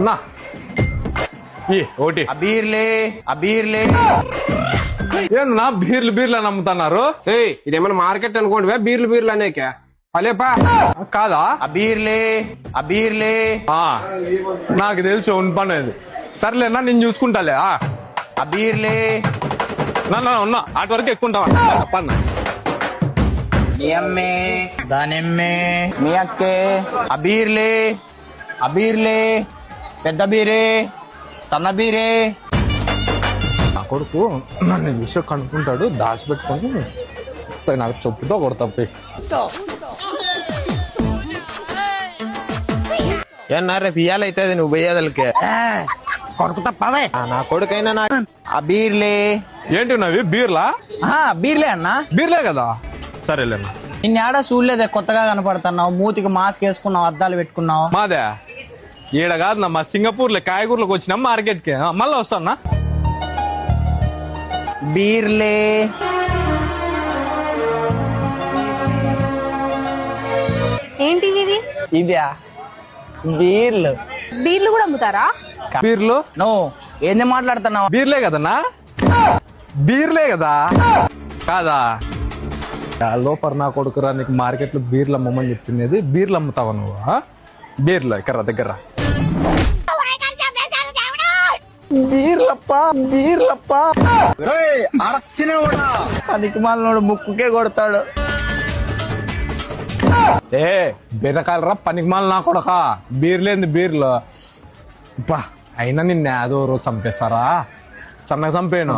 నా ఒకటి బీర్లే ఏమన్నా బీర్లు అని అమ్ముతున్నారు? ఇదేమన్నా మార్కెట్ అనుకోండి, బీర్లు అనేక పలేపా కాదా? బీర్లే నాకు తెలుసు పనేది. సర్లేనా, నేను చూసుకుంటాలే. బీర్లే ఉన్నా అటు వరకు ఎక్కుంటావా? పన్న మీ అమ్మే దానిమ్మే మీ అక్కే అబీర్లే పెద్ద బీరే సన్న బీరే. నా కొడుకు నన్ను చూసి కనుక్కుంటాడు, దాచిపెట్టుకొని నాకు చెప్పుతో కొడతాయి. ఏమన్నా రేపు ఇయ్యాలైతే నువ్వు పోయేదలకే కొడుకు తప్పవే. నా కొడుకైనా నా బీర్లే ఏంటి ఉన్నవి? బీర్లా? బీర్లే అన్నా. బీర్లే కదా, సరేలేనా. నిన్న ఆడ చూడలేదే, కొత్తగా కనపడుతున్నావు, మూతికి మాస్క్ వేసుకున్నావు, అద్దాలు పెట్టుకున్నావు. మాదే ఈడ కాదు, మా సింగపూర్ లో కాయగూరలకు వచ్చినాం మార్కెట్ కి. మళ్ళా వస్తానా? బీర్లే ఏంటివి ఇవి? ఇదా బీర్లు. బీర్లు కూడా అమ్ముతారా? బీర్లు నువ్వు ఏంది మాట్లాడుతున్నావు? బీర్లే కదన్నా, బీర్లే కదా. కాదా? లోపల నా కొడుకురా, నీకు మార్కెట్ లో బీర్లు అమ్మమని చెప్తున్నది. బీర్లు అమ్ముతావా నువ్వు? బీర్లు ఇక్కడ దగ్గర బీర్లప్ప పనికి మాలినోడు ముక్కుకే కొడతాడు. బీరకాయలు రా పనికి మాల నా కొడక. బీర్లేంది బీర్లు అయినా నిన్న ఏదో రోజు చంపేస్తారా? సన్నగా చంపేను.